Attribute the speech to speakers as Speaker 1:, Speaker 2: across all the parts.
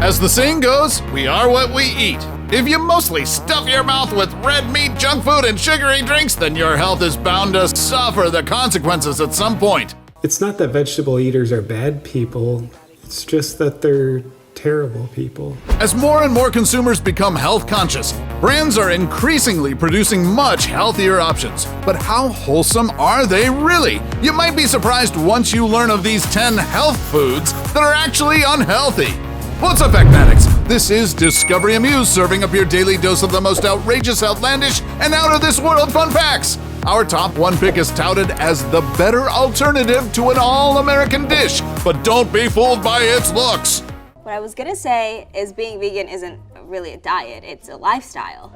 Speaker 1: As the saying goes, we are what we eat. If you mostly stuff your mouth with red meat, junk food, and sugary drinks, then your health is bound to suffer the consequences at some point.
Speaker 2: It's not that vegetable eaters are bad people, it's just that they're terrible people.
Speaker 1: As more and more consumers become health conscious, brands are increasingly producing much healthier options. But how wholesome are they really? You might be surprised once you learn of these 10 health foods that are actually unhealthy. What's up, Fanatics? This is Discovery Amuse, serving up your daily dose of the most outrageous, outlandish, and out-of-this-world fun facts. Our top one pick is touted as the better alternative to an all-American dish, but don't be fooled by its looks.
Speaker 3: What I was gonna say is being vegan isn't really a diet, it's a lifestyle.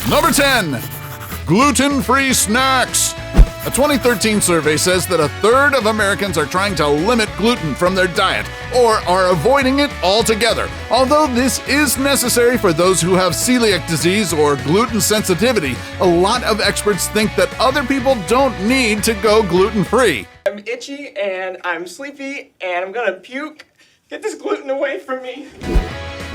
Speaker 1: Number 10, gluten-free snacks. A 2013 survey says that a third of Americans are trying to limit gluten from their diet or are avoiding it altogether. Although this is necessary for those who have celiac disease or gluten sensitivity, a lot of experts think that other people don't need to go gluten-free.
Speaker 4: I'm itchy and I'm sleepy and I'm gonna puke. Get this gluten away from me.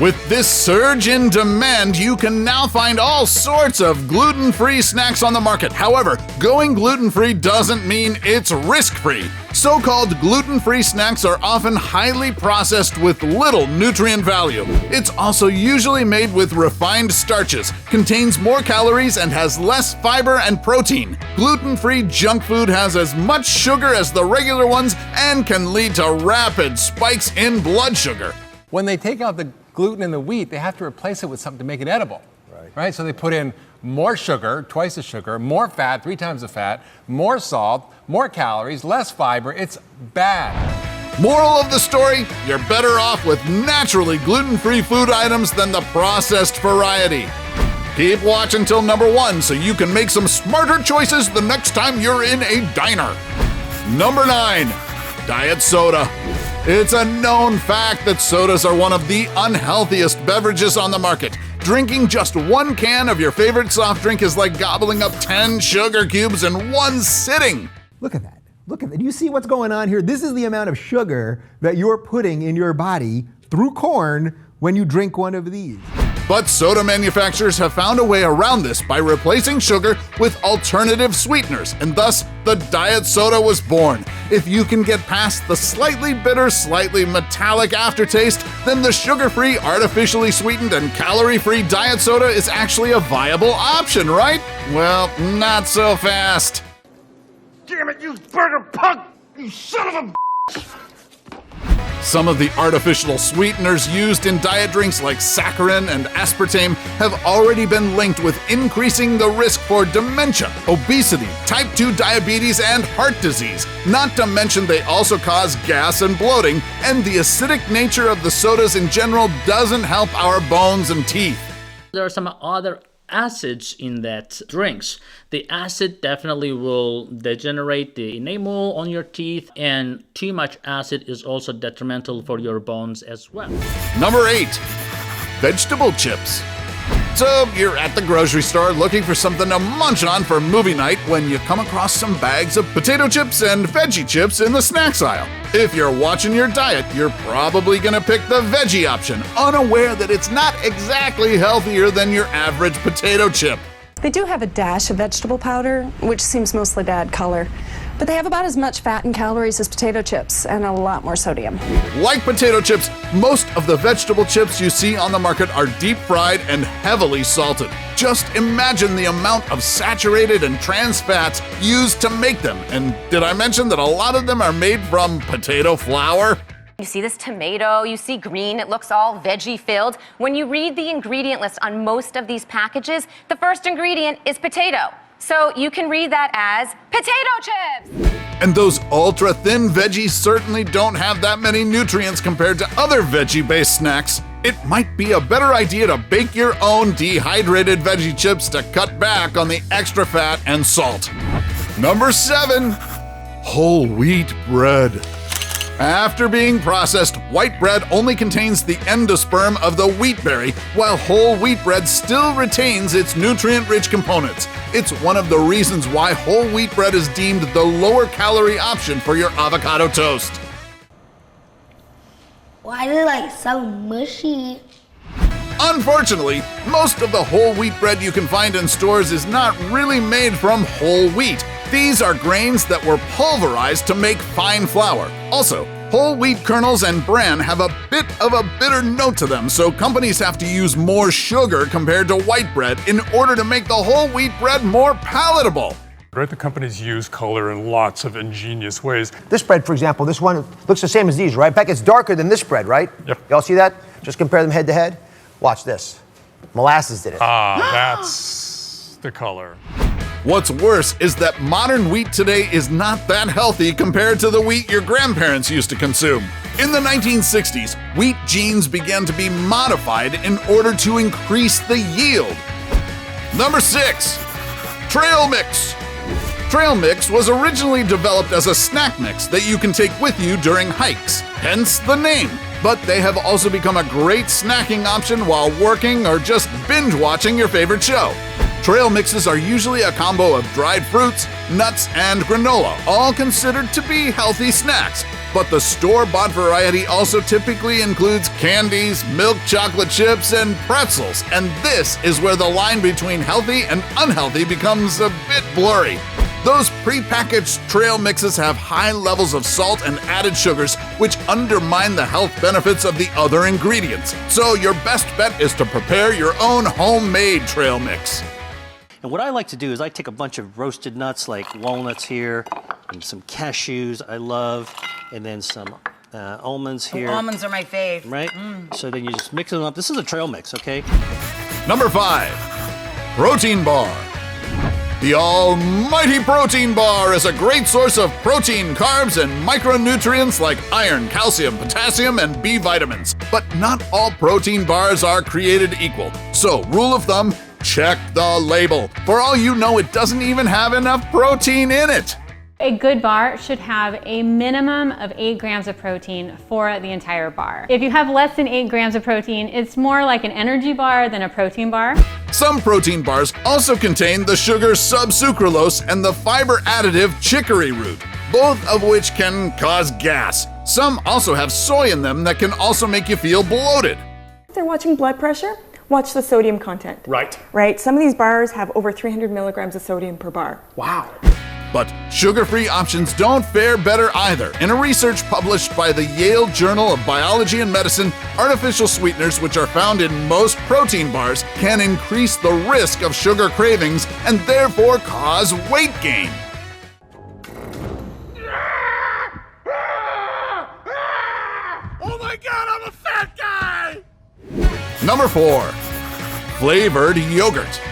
Speaker 1: With this surge in demand, you can now find all sorts of gluten-free snacks on the market. However, going gluten-free doesn't mean it's risk-free. So-called gluten-free snacks are often highly processed with little nutrient value. It's also usually made with refined starches, contains more calories, and has less fiber and protein. Gluten-free junk food has as much sugar as the regular ones and can lead to rapid spikes in blood sugar.
Speaker 5: When they take out the gluten in the wheat, they have to replace it with something to make it edible. Right? So they put in more sugar, twice the sugar, more fat, 3 times the fat, more salt, more calories, less fiber. It's bad.
Speaker 1: Moral of the story, you're better off with naturally gluten-free food items than the processed variety. Keep watching till number 1 so you can make some smarter choices the next time you're in a diner. Number 9, diet soda. It's a known fact that sodas are one of the unhealthiest beverages on the market. Drinking just 1 can of your favorite soft drink is like gobbling up 10 sugar cubes in one sitting.
Speaker 6: Look at that. Look at that. Do you see what's going on here? This is the amount of sugar that you're putting in your body through corn when you drink one of these.
Speaker 1: But soda manufacturers have found a way around this by replacing sugar with alternative sweeteners, and thus the diet soda was born. If you can get past the slightly bitter, slightly metallic aftertaste, then the sugar-free, artificially sweetened, and calorie-free diet soda is actually a viable option, right? Well, not so fast.
Speaker 7: Damn it, you burger punk! You son of a b****!
Speaker 1: Some of the artificial sweeteners used in diet drinks like saccharin and aspartame have already been linked with increasing the risk for dementia, obesity, type 2 diabetes, and heart disease. Not to mention they also cause gas and bloating, and the acidic nature of the sodas in general doesn't help our bones and teeth.
Speaker 8: There are some other acids in that drinks. The acid definitely will degenerate the enamel on your teeth, and too much acid is also detrimental for your bones as well.
Speaker 1: Number 8, vegetable chips. So you're at the grocery store looking for something to munch on for movie night when you come across some bags of potato chips and veggie chips in the snacks aisle. If you're watching your diet, you're probably gonna pick the veggie option, unaware that it's not exactly healthier than your average potato chip.
Speaker 9: They do have a dash of vegetable powder, which seems mostly to add color. But they have about as much fat and calories as potato chips and a lot more sodium.
Speaker 1: Like potato chips, most of the vegetable chips you see on the market are deep fried and heavily salted. Just imagine the amount of saturated and trans fats used to make them. And did I mention that a lot of them are made from potato flour?
Speaker 10: You see this tomato, you see green, it looks all veggie filled. When you read the ingredient list on most of these packages, the first ingredient is potato. So you can read that as potato chips.
Speaker 1: And those ultra-thin veggies certainly don't have that many nutrients compared to other veggie-based snacks. It might be a better idea to bake your own dehydrated veggie chips to cut back on the extra fat and salt. Number 7, whole wheat bread. After being processed, white bread only contains the endosperm of the wheat berry, while whole wheat bread still retains its nutrient-rich components. It's one of the reasons why whole wheat bread is deemed the lower-calorie option for your avocado toast.
Speaker 11: Why is it like so mushy?
Speaker 1: Unfortunately, most of the whole wheat bread you can find in stores is not really made from whole wheat. These are grains that were pulverized to make fine flour. Also, whole wheat kernels and bran have a bit of a bitter note to them, so companies have to use more sugar compared to white bread in order to make the whole wheat bread more palatable.
Speaker 12: Right, the companies use color in lots of ingenious ways.
Speaker 13: This bread, for example, this one looks the same as these, right? In fact, it's darker than this bread, right?
Speaker 12: Yep.
Speaker 13: Y'all see that? Just compare them head to head. Watch this. Molasses did it.
Speaker 12: Ah, that's the color.
Speaker 1: What's worse is that modern wheat today is not that healthy compared to the wheat your grandparents used to consume. In the 1960s, wheat genes began to be modified in order to increase the yield. Number 6, trail mix. Trail mix was originally developed as a snack mix that you can take with you during hikes, hence the name. But they have also become a great snacking option while working or just binge watching your favorite show. Trail mixes are usually a combo of dried fruits, nuts, and granola, all considered to be healthy snacks. But the store-bought variety also typically includes candies, milk chocolate chips, and pretzels. And this is where the line between healthy and unhealthy becomes a bit blurry. Those prepackaged trail mixes have high levels of salt and added sugars, which undermine the health benefits of the other ingredients. So your best bet is to prepare your own homemade trail mix.
Speaker 14: And what I like to do is I take a bunch of roasted nuts like walnuts here, and some cashews I love, and then some almonds here.
Speaker 15: Almonds are my fave.
Speaker 14: Right? So then you just mix them up. This is a trail mix, okay?
Speaker 1: Number 5, protein bar. The almighty protein bar is a great source of protein, carbs, and micronutrients like iron, calcium, potassium, and B vitamins. But not all protein bars are created equal. So, rule of thumb, check the label. For all you know, it doesn't even have enough protein in it.
Speaker 16: A good bar should have a minimum of 8 grams of protein for the entire bar. If you have less than 8 grams of protein, it's more like an energy bar than a protein bar.
Speaker 1: Some protein bars also contain the sugar subsucralose and the fiber additive chicory root, both of which can cause gas. Some also have soy in them that can also make you feel bloated.
Speaker 17: If they're watching blood pressure, watch the sodium content. Right? Some of these bars have over 300 milligrams of sodium per bar.
Speaker 1: Wow. But sugar-free options don't fare better either. In a research published by the Yale Journal of Biology and Medicine, artificial sweeteners, which are found in most protein bars, can increase the risk of sugar cravings and therefore cause weight gain.
Speaker 7: Oh my God, I'm a fat guy!
Speaker 1: Number 4, flavored yogurt.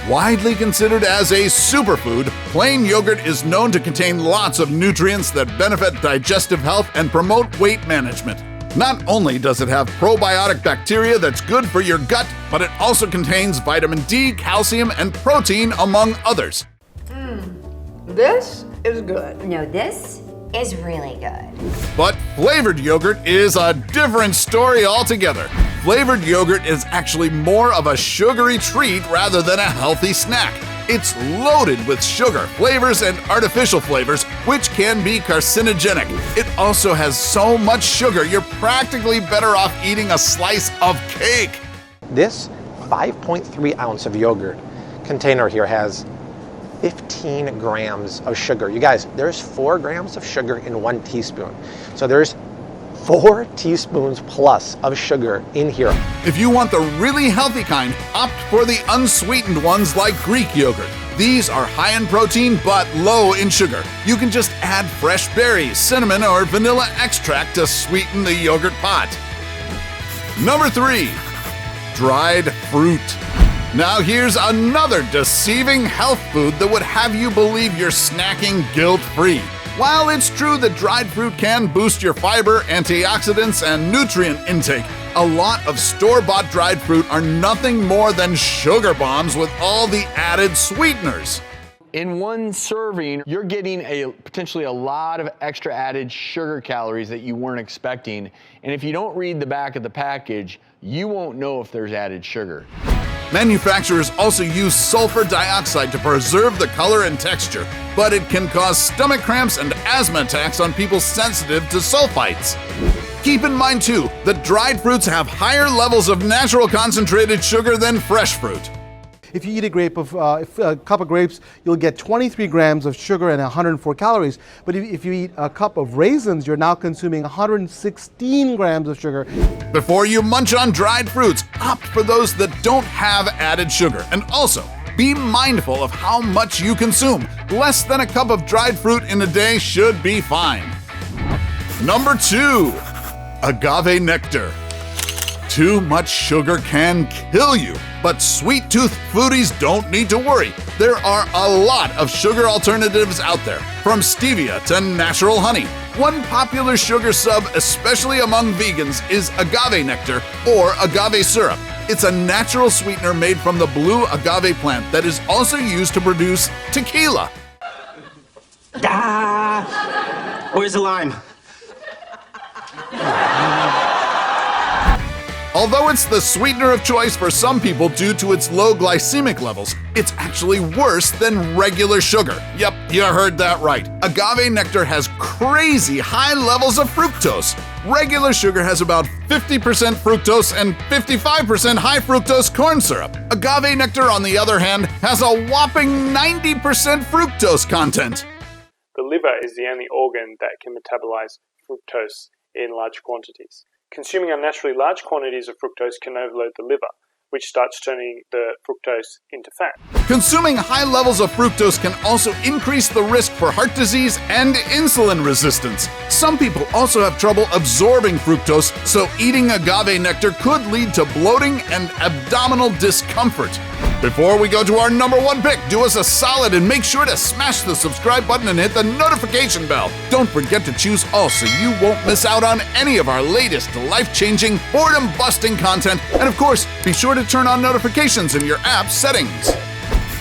Speaker 1: Widely considered as a superfood, plain yogurt is known to contain lots of nutrients that benefit digestive health and promote weight management. Not only does it have probiotic bacteria that's good for your gut, but it also contains vitamin D, calcium, and protein, among others.
Speaker 15: This is good.
Speaker 18: No, this is really good.
Speaker 1: But flavored yogurt is a different story altogether. Flavored yogurt is actually more of a sugary treat rather than a healthy snack. It's loaded with sugar, flavors, and artificial flavors, which can be carcinogenic. It also has so much sugar, you're practically better off eating a slice of cake.
Speaker 19: This 5.3 ounce of yogurt container here has 15 grams of sugar. You guys, there's 4 grams of sugar in 1 teaspoon. So there's 4 teaspoons plus of sugar in here.
Speaker 1: If you want the really healthy kind, opt for the unsweetened ones like Greek yogurt. These are high in protein but low in sugar. You can just add fresh berries, cinnamon, or vanilla extract to sweeten the yogurt pot. Number 3, dried fruit. Now here's another deceiving health food that would have you believe you're snacking guilt-free. While it's true that dried fruit can boost your fiber, antioxidants, and nutrient intake, a lot of store-bought dried fruit are nothing more than sugar bombs with all the added sweeteners.
Speaker 20: In one serving, you're getting potentially a lot of extra added sugar calories that you weren't expecting. And if you don't read the back of the package, you won't know if there's added sugar.
Speaker 1: Manufacturers also use sulfur dioxide to preserve the color and texture, but it can cause stomach cramps and asthma attacks on people sensitive to sulfites. Keep in mind too that dried fruits have higher levels of natural concentrated sugar than fresh fruit.
Speaker 21: If you eat a cup of grapes, you'll get 23 grams of sugar and 104 calories. But if you eat a cup of raisins, you're now consuming 116 grams of sugar.
Speaker 1: Before you munch on dried fruits, opt for those that don't have added sugar. And also, be mindful of how much you consume. Less than a cup of dried fruit in a day should be fine. Number 2, Agave Nectar. Too much sugar can kill you, but sweet tooth foodies don't need to worry. There are a lot of sugar alternatives out there, from stevia to natural honey. One popular sugar sub, especially among vegans, is agave nectar or agave syrup. It's a natural sweetener made from the blue agave plant that is also used to produce tequila.
Speaker 22: Where's the lime?
Speaker 1: Although it's the sweetener of choice for some people due to its low glycemic levels, it's actually worse than regular sugar. Yep, you heard that right. Agave nectar has crazy high levels of fructose. Regular sugar has about 50% fructose and 55% high fructose corn syrup. Agave nectar, on the other hand, has a whopping 90% fructose content.
Speaker 12: The liver is the only organ that can metabolize fructose in large quantities. Consuming unnaturally large quantities of fructose can overload the liver, which starts turning the fructose into fat.
Speaker 1: Consuming high levels of fructose can also increase the risk for heart disease and insulin resistance. Some people also have trouble absorbing fructose, so eating agave nectar could lead to bloating and abdominal discomfort. Before we go to our number 1 pick, do us a solid and make sure to smash the subscribe button and hit the notification bell. Don't forget to choose all so you won't miss out on any of our latest life-changing, boredom-busting content. And of course, be sure to turn on notifications in your app settings.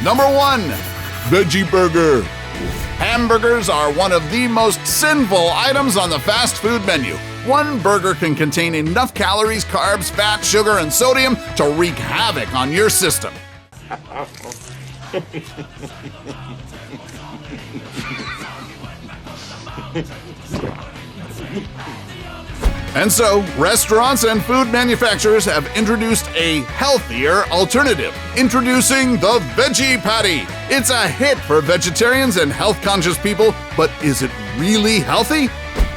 Speaker 1: Number 1, Veggie Burger. Hamburgers are one of the most sinful items on the fast food menu. One burger can contain enough calories, carbs, fat, sugar, and sodium to wreak havoc on your system. And so, restaurants and food manufacturers have introduced a healthier alternative. Introducing the Veggie Patty. It's a hit for vegetarians and health-conscious people, but is it really healthy?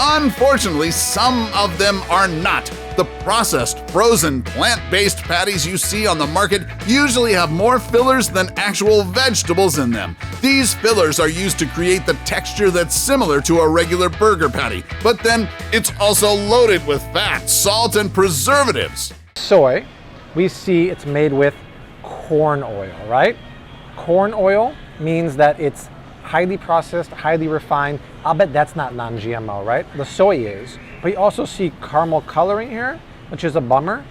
Speaker 1: Unfortunately, some of them are not. The processed, frozen, plant-based patties you see on the market usually have more fillers than actual vegetables in them. These fillers are used to create the texture that's similar to a regular burger patty, but then it's also loaded with fat, salt, and preservatives.
Speaker 23: Soy, we see it's made with corn oil, right? Corn oil means that it's highly processed, highly refined. I'll bet that's not non-GMO, right? The soy is. But you also see caramel coloring here, which is a bummer,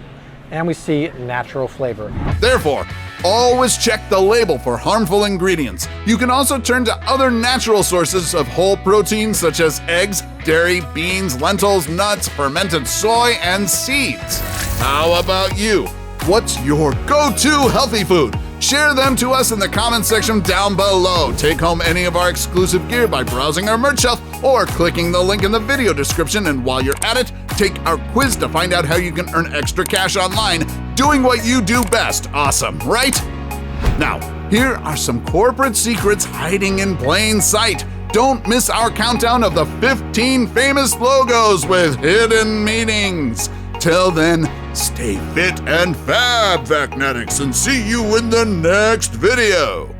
Speaker 23: and we see natural flavor.
Speaker 1: Therefore, always check the label for harmful ingredients. You can also turn to other natural sources of whole protein such as eggs, dairy, beans, lentils, nuts, fermented soy, and seeds. How about you? What's your go-to healthy food? Share them to us in the comments section down below. Take home any of our exclusive gear by browsing our merch shelf or clicking the link in the video description. And while you're at it, take our quiz to find out how you can earn extra cash online doing what you do best. Awesome, right? Now, here are some corporate secrets hiding in plain sight. Don't miss our countdown of the 15 famous logos with hidden meanings. Till then, stay fit and fab, Vacnetics, and see you in the next video.